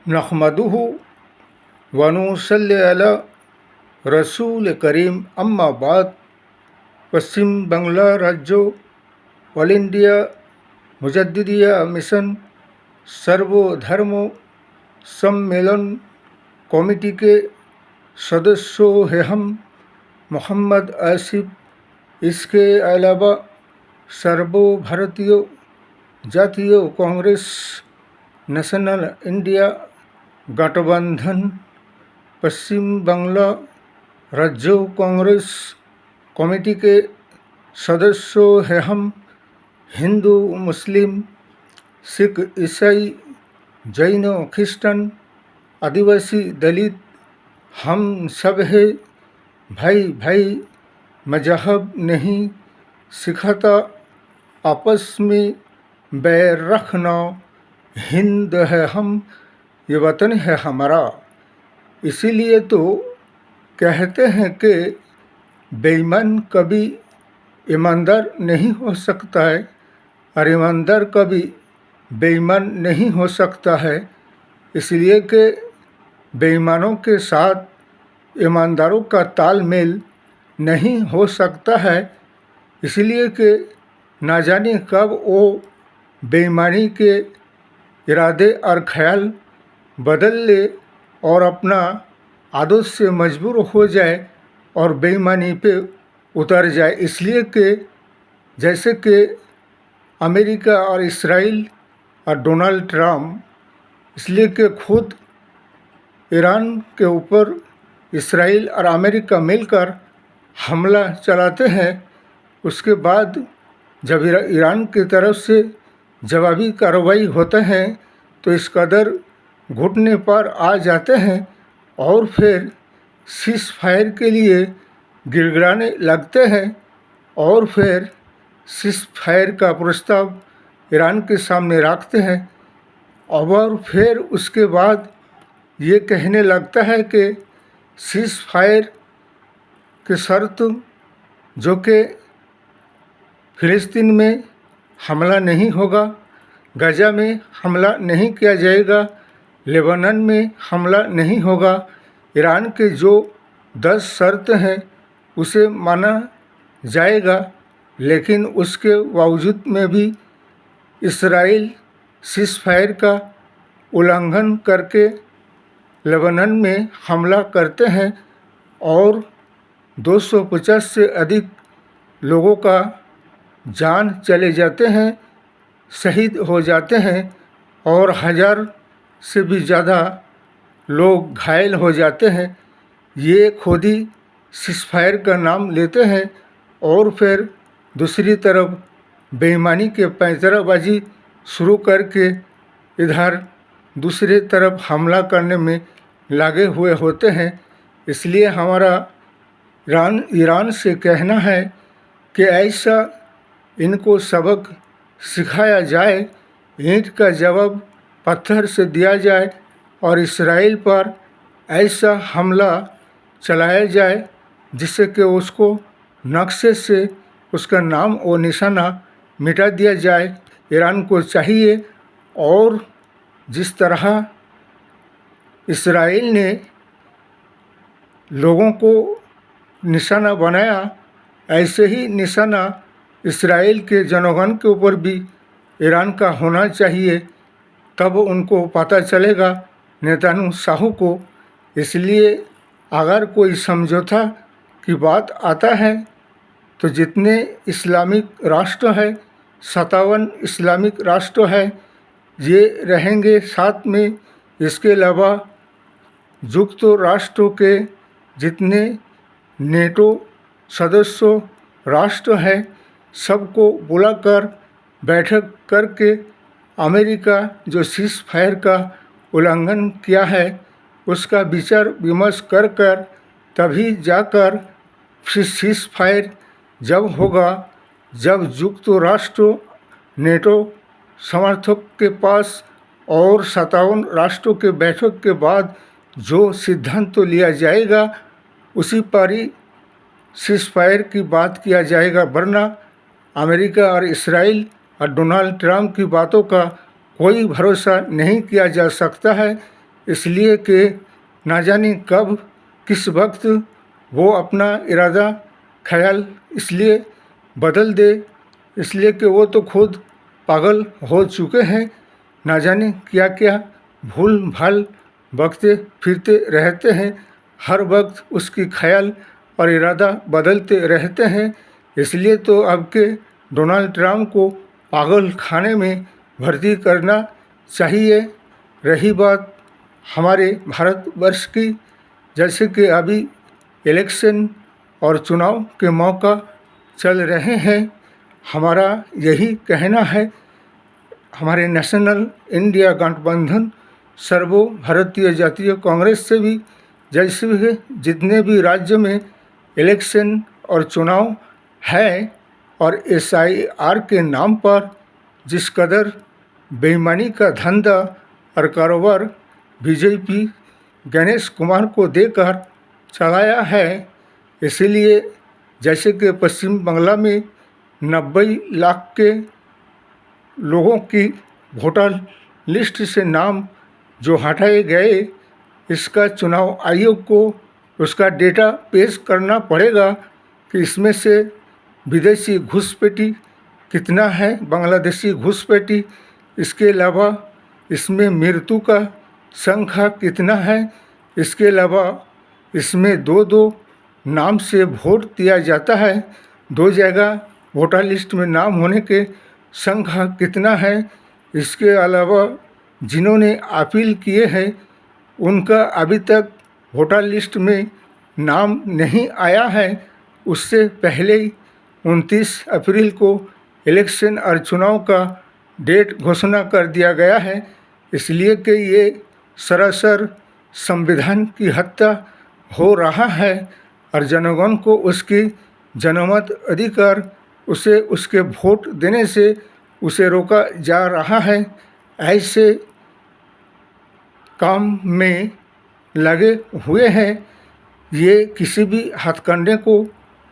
नहमदुहु व नुसल्ली अला रसूल करीम अम्मा बाद। पश्चिम बांग्ला राज्य ऑल इंडिया मुजद्दिदिया मिशन सर्वधर्म सम्मेलन कमेटी के सदस्य हैं हम मोहम्मद आसिफ। इसके अलावा सर्वभारतीय जातीय कांग्रेस, नेशनल इंडिया गठबंधन, पश्चिम बांग्ला राज्य कांग्रेस कमेटी के सदस्य हैं हम हिंदू, मुस्लिम, सिख, ईसाई, जैन, क्रिश्चन, आदिवासी, दलित, हम सब है भाई भाई। मजहब नहीं सिखाता आपस में बैर रखना। हिंद है हम, ये वतन है हमारा। इसीलिए तो कहते हैं कि बेईमान कभी ईमानदार नहीं हो सकता है और ईमानदार कभी बेईमान नहीं हो सकता है। इसलिए कि बेईमानों के साथ ईमानदारों का तालमेल नहीं हो सकता है। इसलिए कि ना जाने कब वो बेईमानी के इरादे और ख्याल बदल ले और अपना आदत से मजबूर हो जाए और बेईमानी पे उतर जाए। इसलिए कि जैसे कि अमेरिका और इसराइल और डोनाल्ड ट्रम्प, इसलिए कि खुद ईरान के ऊपर इसराइल और अमेरिका मिलकर हमला चलाते हैं। उसके बाद जब ईरान की तरफ से जवाबी कार्रवाई होते हैं तो इस कदर घुटने पर आ जाते हैं और फिर सीज़ फायर के लिए गिड़गिड़ाने लगते हैं और फिर सीज़ फायर का प्रस्ताव ईरान के सामने रखते हैं और फिर उसके बाद ये कहने लगता है कि सीज़ फायर की शर्त जो कि फ़िलिस्तीन में हमला नहीं होगा, गजा में हमला नहीं किया जाएगा, लेबनान में हमला नहीं होगा। ईरान के जो 10 शर्त हैं उसे माना जाएगा, लेकिन उसके बावजूद में भी इसराइल सीज़ फायर का उल्लंघन करके लेबनान में हमला करते हैं और 250 से अधिक लोगों का जान चले जाते हैं, शहीद हो जाते हैं और 1000 से भी ज़्यादा लोग घायल हो जाते हैं। ये खुद ही सीज़ फायर का नाम लेते हैं और फिर दूसरी तरफ बेईमानी के पैंतराबाजी शुरू करके इधर दूसरे तरफ हमला करने में लगे हुए होते हैं। इसलिए हमारा ईरान से कहना है कि ऐसा इनको सबक सिखाया जाए, ईंट का जवाब पत्थर से दिया जाए और इसराइल पर ऐसा हमला चलाया जाए जिससे कि उसको नक्शे से उसका नाम और निशाना मिटा दिया जाए। ईरान को चाहिए और जिस तरह इसराइल ने लोगों को निशाना बनाया, ऐसे ही निशाना इसराइल के जनगण के ऊपर भी ईरान का होना चाहिए। तब उनको पता चलेगा नेतन्याहू को। इसलिए अगर कोई समझौता की बात आता है तो जितने इस्लामिक राष्ट्र है, 57 इस्लामिक राष्ट्र है, ये रहेंगे साथ में। इसके अलावा संयुक्त राष्ट्रों के जितने नेटो सदस्य राष्ट्र हैं सबको बुलाकर बैठक करके अमेरिका जो सीज़ फायर का उल्लंघन किया है उसका विचार विमर्श कर तभी जाकर फिर सीज़ फायर जब होगा, जब संयुक्त राष्ट्र नेटो समर्थक के पास और 57 राष्ट्रों के बैठक के बाद जो सिद्धांत तो लिया जाएगा उसी पर ही सीज़ फायर की बात किया जाएगा। वरना अमेरिका और इसराइल और डोनाल्ड ट्रम्प की बातों का कोई भरोसा नहीं किया जा सकता है। इसलिए कि ना जाने कब किस वक्त वो अपना इरादा ख्याल इसलिए बदल दे, इसलिए कि वो तो खुद पागल हो चुके हैं। ना जाने क्या क्या भूल भाल बकते फिरते रहते हैं, हर वक्त उसकी ख्याल और इरादा बदलते रहते हैं। इसलिए तो अब के डोनाल्ड ट्रंप को पागल खाने में भर्ती करना चाहिए। रही बात हमारे भारतवर्ष की, जैसे कि अभी इलेक्शन और चुनाव के मौका चल रहे हैं, हमारा यही कहना है, हमारे नेशनल इंडिया गठबंधन सर्वो भारतीय जातीय कांग्रेस से भी, जैसे भी जितने भी राज्य में इलेक्शन और चुनाव है और SIR के नाम पर जिस कदर बेईमानी का धंधा और कारोबार बीजेपी गणेश कुमार को देकर चलाया है, इसीलिए जैसे कि पश्चिम बंगाल में 90 लाख के लोगों की वोटर लिस्ट से नाम जो हटाए गए, इसका चुनाव आयोग को उसका डेटा पेश करना पड़ेगा कि इसमें से विदेशी घुसपैठी कितना है, बांग्लादेशी घुसपैठी, इसके अलावा इसमें मृत्यु का संख्या कितना है, इसके अलावा इसमें दो दो नाम से वोट दिया जाता है, दो जगह वोटर लिस्ट में नाम होने के संख्या कितना है, इसके अलावा जिन्होंने अपील किए हैं उनका अभी तक वोटर लिस्ट में नाम नहीं आया है। उससे पहले ही 29 अप्रैल को इलेक्शन और चुनाव का डेट घोषणा कर दिया गया है, इसलिए कि ये सरासर संविधान की हत्या हो रहा है और जनगण को उसकी जनमत अधिकार, उसे उसके वोट देने से उसे रोका जा रहा है। ऐसे काम में लगे हुए हैं, ये किसी भी हथकंडे को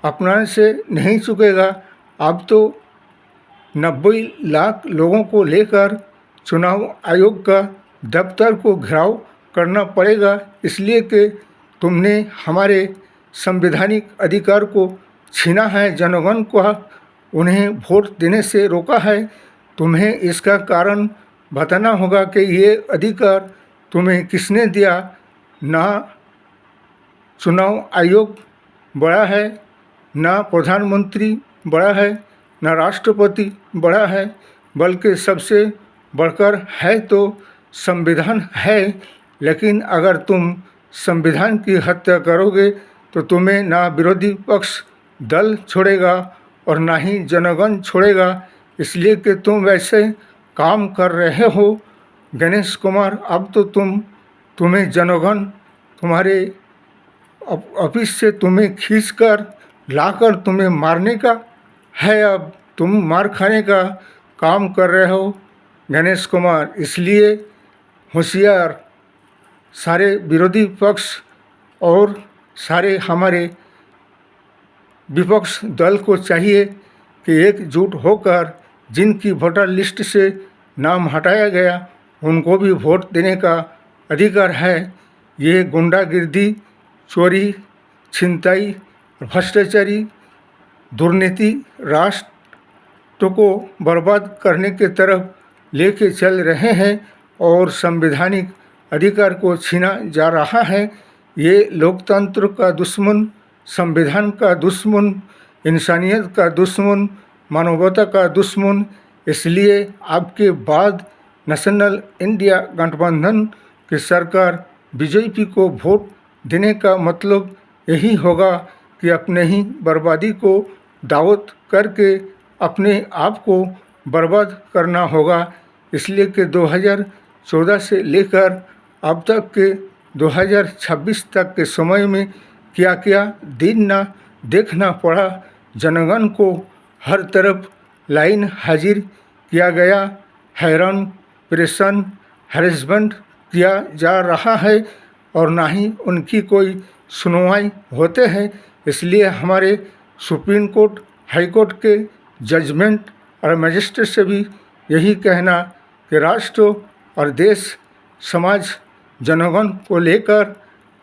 अपनाने से नहीं चुकेगा। अब तो 90 लाख लोगों को लेकर चुनाव आयोग का दफ्तर को घेराव करना पड़ेगा, इसलिए कि तुमने हमारे संवैधानिक अधिकार को छीना है, जनगण को उन्हें वोट देने से रोका है। तुम्हें इसका कारण बताना होगा कि ये अधिकार तुम्हें किसने दिया। ना चुनाव आयोग बड़ा है, ना प्रधानमंत्री बड़ा है, ना राष्ट्रपति बड़ा है, बल्कि सबसे बढ़कर है तो संविधान है। लेकिन अगर तुम संविधान की हत्या करोगे तो तुम्हें ना विरोधी पक्ष दल छोड़ेगा और ना ही जनगण छोड़ेगा, इसलिए कि तुम वैसे काम कर रहे हो गणेश कुमार। अब तो तुम्हें जनगण तुम्हारे ऑफिस से तुम्हें खींचकर लाकर तुम्हें मारने का है, अब तुम मार खाने का काम कर रहे हो गणेश कुमार। इसलिए होशियार सारे विरोधी पक्ष और सारे हमारे विपक्ष दल को चाहिए कि एकजुट होकर जिनकी वोटर लिस्ट से नाम हटाया गया उनको भी वोट देने का अधिकार है। ये गुंडागिर्दी, चोरी, छिनताई, भ्रष्टाचारी, दुर्नीति राष्ट्र को बर्बाद करने के तरफ लेके चल रहे हैं और संवैधानिक अधिकार को छीना जा रहा है। ये लोकतंत्र का दुश्मन, संविधान का दुश्मन, इंसानियत का दुश्मन, मानवता का दुश्मन। इसलिए आपके बाद नेशनल इंडिया गठबंधन की सरकार बीजेपी को वोट देने का मतलब यही होगा कि अपने ही बर्बादी को दावत करके अपने आप को बर्बाद करना होगा। इसलिए कि 2014 से लेकर अब तक के 2026 तक के समय में क्या क्या दिन ना देखना पड़ा, जनगण को हर तरफ लाइन हाजिर किया गया, हैरान परेशान हैरेसमेंट किया जा रहा है और ना ही उनकी कोई सुनवाई होते हैं। इसलिए हमारे सुप्रीम कोर्ट, हाई कोर्ट के जजमेंट और मजिस्ट्रेट से भी यही कहना कि राष्ट्र और देश समाज जनगण को लेकर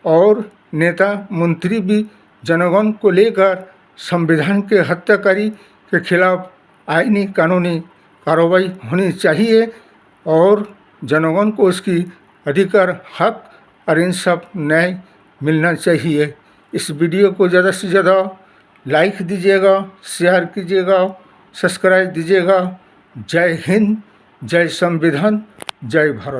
और नेता मंत्री भी जनगण को लेकर संविधान के हत्याकारी के खिलाफ आईनी कानूनी कार्रवाई होनी चाहिए और जनगण को उसकी अधिकार, हक और इंसाफ, न्याय मिलना चाहिए। इस वीडियो को ज़्यादा से ज़्यादा लाइक दीजिएगा, शेयर कीजिएगा, सब्सक्राइब दीजिएगा। जय हिंद, जय संविधान, जय भारत।